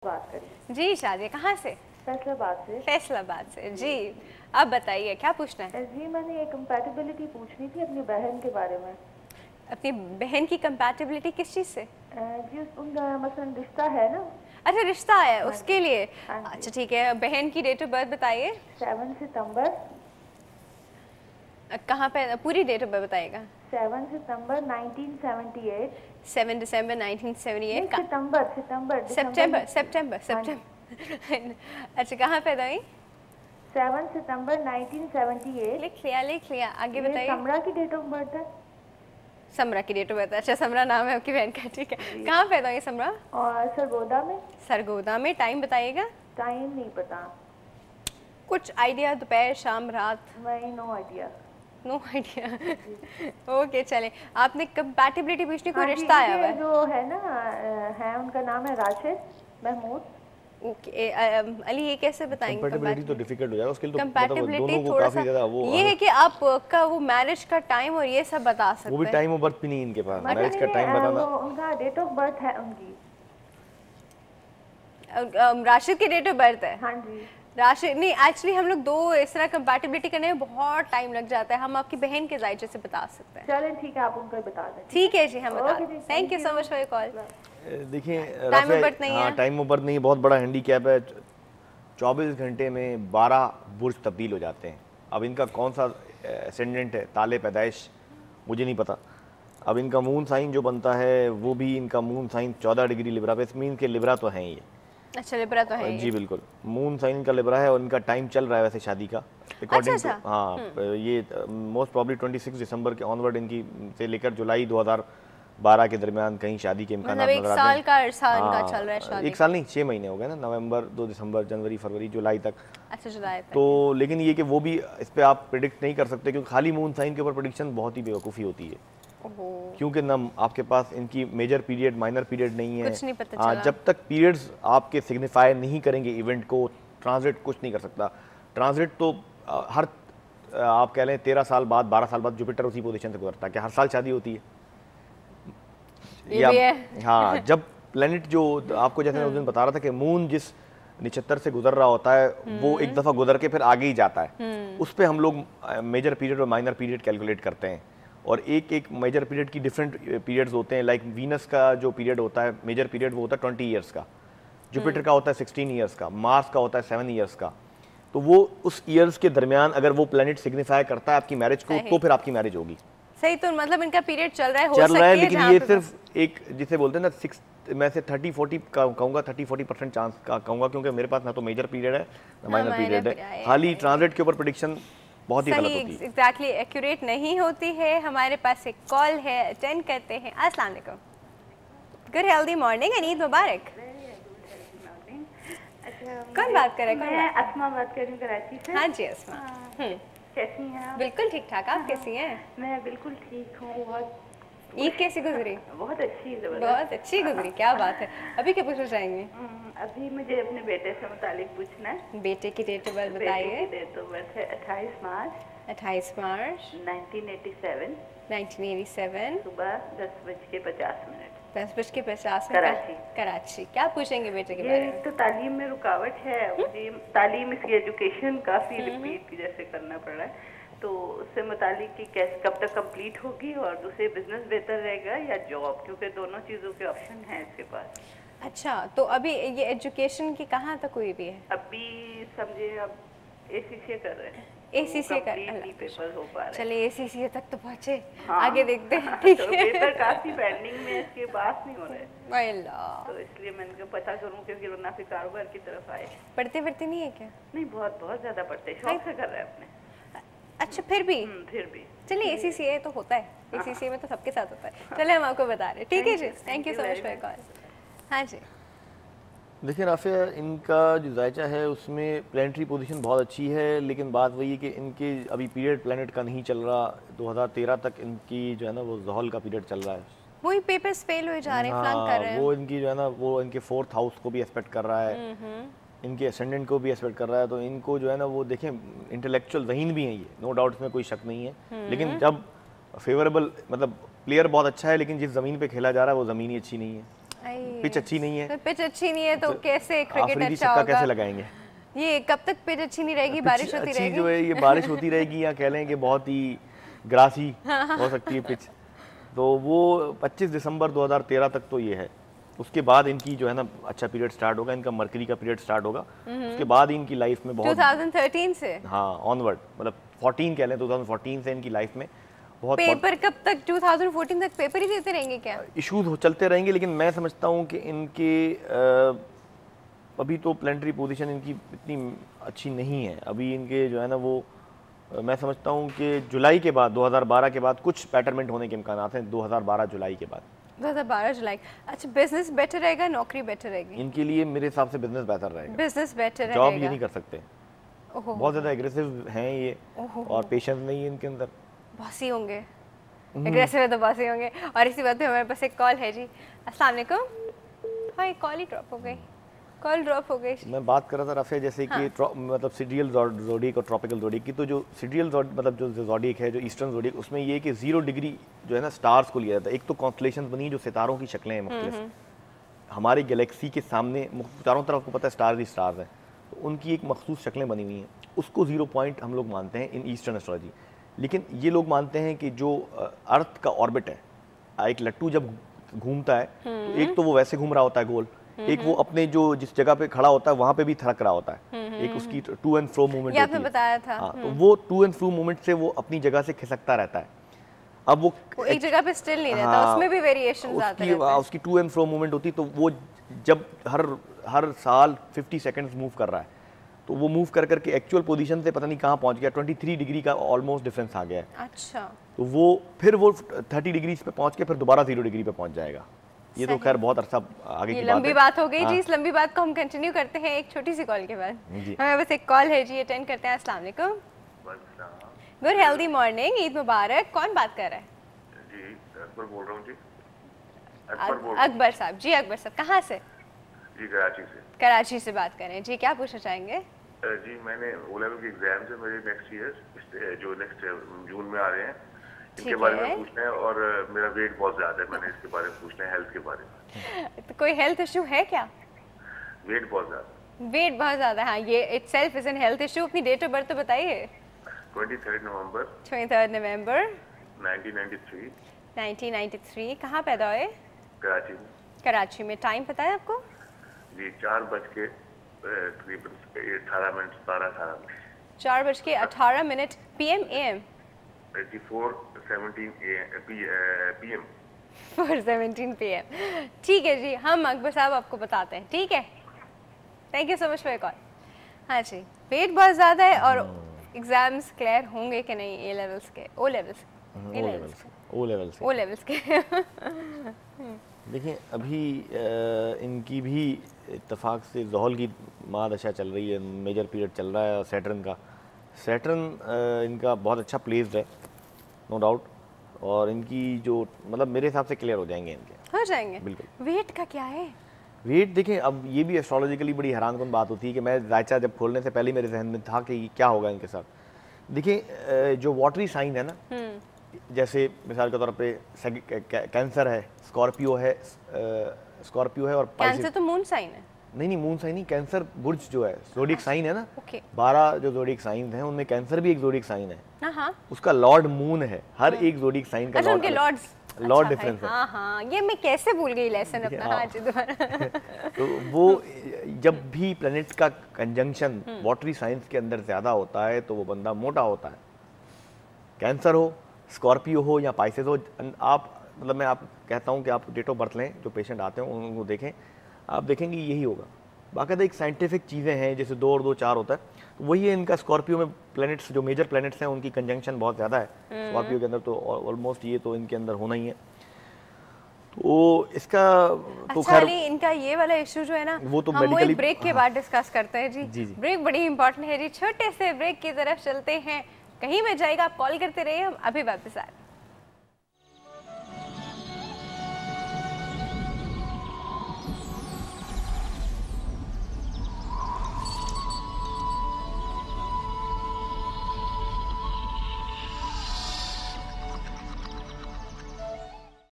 बात करें। जी शादिया, कहाँ से? फैसलाबाद से। फैसलाबाद से जी। आप बताइए क्या पूछना है? जी मैंने ये कंपैटिबिलिटी पूछनी थी अपनी बहन के बारे में। अपनी बहन की कंपैटिबिलिटी किस चीज़ से? जी उनका मसलन रिश्ता है ना। अच्छा रिश्ता है हाँ उसके लिए। हाँ अच्छा ठीक है, बहन की डेट ऑफ बर्थ बताइए। 7 सितंबर। कहाँ पे, पूरी डेट ऑफ बर्थ बताइएगा। 7 सितंबर 1978। 7 दिसंबर 1978 का सितंबर सितंबर सितंबर सितंबर हाँ सितंबर अच्छा कहाँ पैदा हुई? 7 सितंबर 1978। लिख लिया, आगे बताइए। समरा की डेट ऑफ बर्थ है। समरा की डेट ऑफ बर्थ। अच्छा समरा नाम है आपकी बहन का, ठीक है। कहाँ पैदा हुई समरा? और सरगोदा में। सरगोदा में। टाइम बताइएगा। टाइम नहीं पता। कुछ आइडिया? दोपहर, शाम, रात? नहीं, no idea. No idea. Okay चले, आपने कंपैटिबिलिटी पूछनी, कोई हाँ रिश्ता आया हुआ है? जो है ना है उनका नाम है राशिद महमूद। ओके अली, ये कैसे बताएंगे? कंपैटिबिलिटी तो डिफिकल्ट हो जाएगा उसके लिए, तो कंपैटिबिलिटी दोनों को थोड़ा काफी ज्यादा वो ये है कि आप का वो मैरिज का टाइम और ये सब बता सकते हैं। वो भी टाइम ऑफ बर्थ भी नहीं इनके पास, मैरिज का टाइम बताना। उनका डेट ऑफ बर्थ है उनकी। राशिद की डेट ऑफ बर्थ है? हाँ जी। राशिद नहीं, एक्चुअली हम लोग दो इस तरह कंपैटिबिलिटी करने में बहुत टाइम लग जाता है। हम आपकी बहन के जायचे से बता सकते हैं। चलें ठीक है, आप उनको बता दें। ठीक है जी, हम बता दें। Thank you so much for your call. देखिए टाइम ऑफ बर्थ नहीं है। टाइम ऑफ बर्थ नहीं, बहुत बड़ा हैंडीकैप है। 24 घंटे में 12 बुर्ज तब्दील हो जाते हैं। अब इनका कौन सा एसेंडेंट है, ताले पैदाइश मुझे नहीं पता। अब इनका मून साइन जो बनता है वो भी इनका मून साइन 14 डिग्री लिब्रा पे, मीन के लिब्रा तो हैं ये। अच्छा लिब्रा तो है जी बिल्कुल, मून साइन का लिब्रा है और इनका टाइम चल रहा है वैसे शादी का अकॉर्डिंग अच्छा, टू। हाँ ये मोस्ट प्रॉब्ली 26 दिसंबर के ऑनवर्ड इनकी से लेकर जुलाई 2012 के दरमियान कहीं शादी के इम्कान मतलब एक साल का अरसा इनका चल रहा है शादी। एक साल नहीं, 6 महीने हो गए ना, नवंबर 2 दिसंबर जनवरी फरवरी जुलाई तक। अच्छा जुलाई तक। तो लेकिन ये कि वो भी इस पे आप प्रिडिक्ट नहीं कर सकते, क्योंकि खाली मून साइन के ऊपर प्रिडिक्शन बहुत ही बेवकूफ़ी होती है। क्योंकि ना आपके पास इनकी मेजर पीरियड माइनर पीरियड नहीं है, कुछ नहीं पता चला। जब तक पीरियड्स आपके सिग्निफाई नहीं करेंगे इवेंट को, ट्रांजिट कुछ नहीं कर सकता। ट्रांजिट तो हर आप कह लें 13 साल बाद 12 साल बाद जुपिटर उसी पोजीशन से गुजरता है। क्या हर साल शादी होती है? ये भी है। हाँ, जब प्लेनेट जो आपको जैसे उस दिन बता रहा था कि मून जिस नक्षत्र से गुजर रहा होता है वो एक दफ़ा गुजर के फिर आगे ही जाता है, उस पर हम लोग मेजर पीरियड और माइनर पीरियड कैलकुलेट करते हैं। और एक एक मेजर पीरियड की डिफरेंट पीरियड्स होते हैं। लाइक वीनस का जो पीरियड होता है मेजर पीरियड वो होता है 20 ईयर्स का, जुपिटर का होता है 16 ईयर्स का, मार्स का होता है 7 ईयर्स का। तो वो उस ईयर्स के दरमियान अगर वो प्लेनेट सिग्निफाई करता है आपकी मैरिज को, तो फिर आपकी मैरिज होगी। सही, तो मतलब इनका पीरियड चल रहा है, चल रहा है, लेकिन ये सिर्फ एक जिसे बोलते हैं ना 6 मैं से 30-40 कहूँगा, 30-40% चांस का कहूँगा, क्योंकि मेरे पास ना तो मेजर पीरियड है ना माइनर पीरियड है। खाली ट्रांजिट के ऊपर प्रेडिक्शन बहुत ही गलत होती है, एग्जैक्टली एक्यूरेट नहीं होती है। हमारे पास एक कॉल है, अटेंड करते हैं। अस्सलाम वालेकुम। Good healthy morning and Eid मुबारक। कौन बात कर रहे हैं? मैं अस्मा बात कर रही हूँ कराची से। हाँ जी अस्मा। कैसी हैं आप? बिल्कुल ठीक ठाक, आप कैसी हैं? मैं बिल्कुल ठीक हूँ। बहुत ईद कैसी गुजरी? बहुत अच्छी, बहुत अच्छी गुजरी, क्या बात है। अभी क्या पूछना चाहेंगे? अभी मुझे अपने बेटे से मुतालिक पूछना है। बेटे की डेट ऑफ बर्थ बताइए। डेट ऑफ बर्थ है 28 मार्च 1987 1987 सुबह 10:50 10:50 कराची। कराची। क्या पूछेंगे बेटे के बारे में? ये तो तालीम में रुकावट है, मुझे तालीम इसकी एजुकेशन काफ़ी रिपीट जैसे करना पड़ रहा है, तो उससे मुतालिक कि कैसे कब तक कंप्लीट होगी, और दूसरे बिजनेस बेहतर रहेगा या जॉब, क्योंकि दोनों चीज़ों के ऑप्शन हैं इसके पास। अच्छा, तो अभी ये एजुकेशन की कहाँ तक हुई भी है? अभी समझे अब ACCA कर रहे हैं। ACCA कर पेपर हो पा रहे हैं। चलिए ACCA तक तो पहुँचे। हाँ। आगे देखते हैं। ठीक तो है। पेपर काफ़ी पेंडिंग में इसके पास नहीं हो रहे, अल्लाह। तो इसलिए मैंने कहा पता करूँ कि वरना फिर कारोबार की तरफ आए। पढ़ते नहीं है क्या? नहीं, बहुत बहुत ज़्यादा पढ़ते, शौक से कर रहे हैं अपने। अच्छा फिर भी चलिए ACCA तो होता है, ACCA में तो सबके साथ होता है। चलिए हम आपको बता रहे हैं। ठीक है जी, thank you so much for call. हाँ जी देखिए राफिया, इनका जो जायचा है उसमें प्लानिटरी पोजीशन बहुत अच्छी है, लेकिन बात वही है कि इनके अभी पीरियड प्लानट का नहीं चल रहा। 2013 तक इनकी जो है ना वो ज़हल का पीरियड चल रहा है। वही पेपर्स फेल हो जा रहे हैं, फ्लंक कर रहे हैं। वो इनकी जो है ना वो इनके 4th हाउस को भी एक्सपेक्ट कर रहा है, इनके असेंडेंट को भी एक्सपेक्ट कर रहा है। तो इनको जो है ना वो देखें, इंटेलेक्चुअल ज़हीन भी है ये, नो डाउट, इसमें कोई शक नहीं है। लेकिन जब फेवरेबल मतलब प्लेयर बहुत अच्छा है, लेकिन जिस ज़मीन पे खेला जा रहा है वो ज़मीन ही अच्छी नहीं है। पिच अच्छी नहीं है। तो पिच अच्छी नहीं है तो कैसे क्रिकेट अच्छा होगा? कैसे लगाएंगे ये? कब तक पिच अच्छी नहीं रहेगी? बारिश होती रहेगी जो है ये बारिश होती रहेगी या कह लें कि बहुत ही ग्रासी हो सकती है पिच। तो वो 25 दिसंबर 2013 तक तो ये है। उसके बाद इनकी जो है ना अच्छा पीरियड स्टार्ट होगा, इनका मरकरी का पीरियड स्टार्ट होगा। उसके बाद इनकी लाइफ में बहुत 2013 से हाँ ऑनवर्ड, मतलब 14 कह लें, 2014 से इनकी लाइफ में बहुत पेपर कब तक 2014 तक पेपर ही देते रहेंगे क्या? इश्यूज चलते रहेंगे, लेकिन मैं समझता हूँ कि इनके अभी तो प्लेनेटरी पोजीशन इनकी इतनी अच्छी नहीं है। अभी इनके जो है ना वो मैं समझता हूँ कि जुलाई के बाद 2012 के बाद कुछ पैटर्नमेंट होने के इम्कान हैं। 2012 जुलाई के बाद 2012 जुलाई। अच्छा, बिजनेस बेटर रहेगा, नौकरी बेटर रहेगी? इनके लिए मेरे हिसाब से बिजनेस बेहतर रहेगा। बिजनेस बेटर रहेगा, जॉब ये नहीं कर सकते, बहुत ज़्यादा एग्रेसिव हैं ये और पेशेंस नहीं है इनके अंदर। बॉसी होंगे, एग्रेसिव है तो बॉसी होंगे। और इसी बात पे हमारे पास एक कॉल है जी। अस्सलाम वालेकुम। हाँ, कॉल ही ड्रॉप हो गई, कॉल ड्रॉप हो गई। मैं बात कर रहा था रफ़े जैसे कि मतलब सिडियल ज़ोडिएक और ट्रॉपिकल ज़ोडिएक की। तो जो सिडियल मतलब जो ज़ोडिएक है, जो ईस्टर्न ज़ोडिएक, उसमें ये कि 0 डिग्री जो है ना स्टार्स को लिया जाता है। एक तो कॉन्स्टलेशंस बनी जो सितारों की शक्लें हैं मुख्तलिफ हमारी गैलेक्सी के सामने, चारों तरफ को पता है स्टार्स ही स्टार्स हैं, तो उनकी एक मखसूस शक्लें बनी हुई हैं। उसको 0 पॉइंट हम लोग मानते हैं इन ईस्टर्न एस्ट्रोलॉजी। लेकिन ये लोग मानते हैं कि जो अर्थ का ऑर्बिट है, एक लट्टू जब घूमता है तो एक तो वो वैसे घूम रहा होता है गोल, एक वो अपने जो जिस जगह पे खड़ा होता है वहां पे भी थड़क रहा होता है। एक उसकी टू एंड फ्रो मूवमेंट होती है। बताया था। हाँ, तो वो टू एंड फ्रो मूवमेंट से वो अपनी जगह से खिसकता रहता है। अब वो एक जगह पे स्टिल नहीं रहता, उसमें भी वेरिएशंस आते रहते हैं। उसकी टू एंड फ्रो मूवमेंट होती, तो वो जब हर साल 50 सेकंड्स मूव कर रहा है, तो वो मूव कर करके एक्चुअल पोजीशन से पता नहीं कहाँ पहुंच गया, 23 डिग्री का ऑलमोस्ट डिफरेंस आ गया है। अच्छा, तो वो फिर वो 30 डिग्री पे पहुंच के फिर दोबारा 0 डिग्री पे पहुंच जाएगा। ये तो खैर बहुत अरसा आगे की लंबी बात हो गई जी। इस लंबी बात को हम कंटिन्यू करते हैं एक छोटी सी कॉल के बाद। हमें बस एक कॉल है जी, अटेंड करते हैं। अस्सलाम वालेकुम। गुड हेल्दी मॉर्निंग, ईद मुबारक। कौन बात कर रहा है? जी अकबर बोल रहा हूँ जी। अकबर साहब जी, अकबर साहब कहाँ से? जी कराची से। कराची से बात कर रहे हैं जी, क्या पूछना चाहेंगे? जी मैंने ओ लेवल के एग्जाम से मेरे नेक्स्ट ईयर जो नेक्स्ट जून में आ रहे हैं, इनके बारे में पूछना है और मेरा वेट बहुत ज्यादा है, मैंने इसके बारे में पूछना है, हेल्थ के बारे में। तो कोई हेल्थ इशू है क्या? वेट बहुत ज्यादा। वेट बहुत ज्यादा, हाँ, ये itself is an health issue. अपनी डेट ऑफ बर्थ तो बताइए। 23 नवंबर 1993। 1993। कहाँ पैदा हुए? कराची में। कराची में। टाइम पता है आपको? जी 4:18 4:18 PM AM 4:17 PM। ठीक है जी, हम अकबर साहब आपको बताते हैं, ठीक है? Thank you so much for call. हाँ जी, वेट बहुत ज़्यादा है और एग्जाम्स क्लियर होंगे कि नहीं? ए लेवल्स के, ओ लेवल्स के देखिए अभी इनकी भी इत्तेफाक से ज़ोहल की महादशा चल रही है, मेजर पीरियड चल रहा है और सैटर्न इनका बहुत अच्छा प्लेस्ड है, नो डाउट। और इनकी जो मतलब मेरे हिसाब से क्लियर हो जाएंगे, हो जाएंगे बिल्कुल। वेट का क्या है? वेट देखें, अब ये भी एस्ट्रोलॉजिकली बड़ी हैरानकुन बात होती है कि मैं जायचा जब खोलने से पहले मेरे जहन में था कि क्या होगा इनके साथ। देखिए जो वाटरी साइन है ना, जैसे मिसाल के तौर पे कैंसर है, स्कॉर्पियो है और कैंसर तो मून साइन है। नहीं मून साइन नहीं, कैंसर बुर्ज जो है ज़ोडिएक साइन है ना, 12 जो ज़ोडिएक साइन हैं उनमें कैंसर भी एक ज़ोडिएक साइन है। उसका लॉर्ड मून है, हर एक ज़ोडिएक साइन का लॉर्ड डिफरेंस है। हाँ, ये मैं कैसे भूल गई लेसन अपना। हाँ जी दोबारा। तो वो जब भी प्लैनेट का कंजंक्शन वाटरी साइंस के अंदर ज़्यादा होता है तो वो बंदा मोटा होता है। कैंसर हो, स्कॉर्पियो हो या पाइसेस हो, आप मतलब मैं आप कहता हूँ कि आप डेट ऑफ बर्थ लें, जो पेशेंट आते हैं उनको देखें, आप देखेंगे यही होगा। बाकायदा एक साइंटिफिक चीज़ें हैं, जैसे 2 और 2 4 होता है, तो वही है इनका। स्कॉर्पियो में प्लैनेट्स जो मेजर प्लैनेट्स हैं उनकी कंजंक्शन बहुत ज़्यादा है स्कॉर्पियो के अंदर, तो ऑलमोस्ट ये तो इनके अंदर होना ही है। तो इसका तो खैर इनका ये वाला इशू जो है ना, वो तो हम एक ब्रेक के बाद डिस्कस करते हैं जी। ब्रेक बड़ी इंपॉर्टेंट है जी। छोटे से ब्रेक की तरफ चलते हैं, कहीं में जाएगा, आप कॉल करते रहिए, हम अभी वापस आ रहे हैं।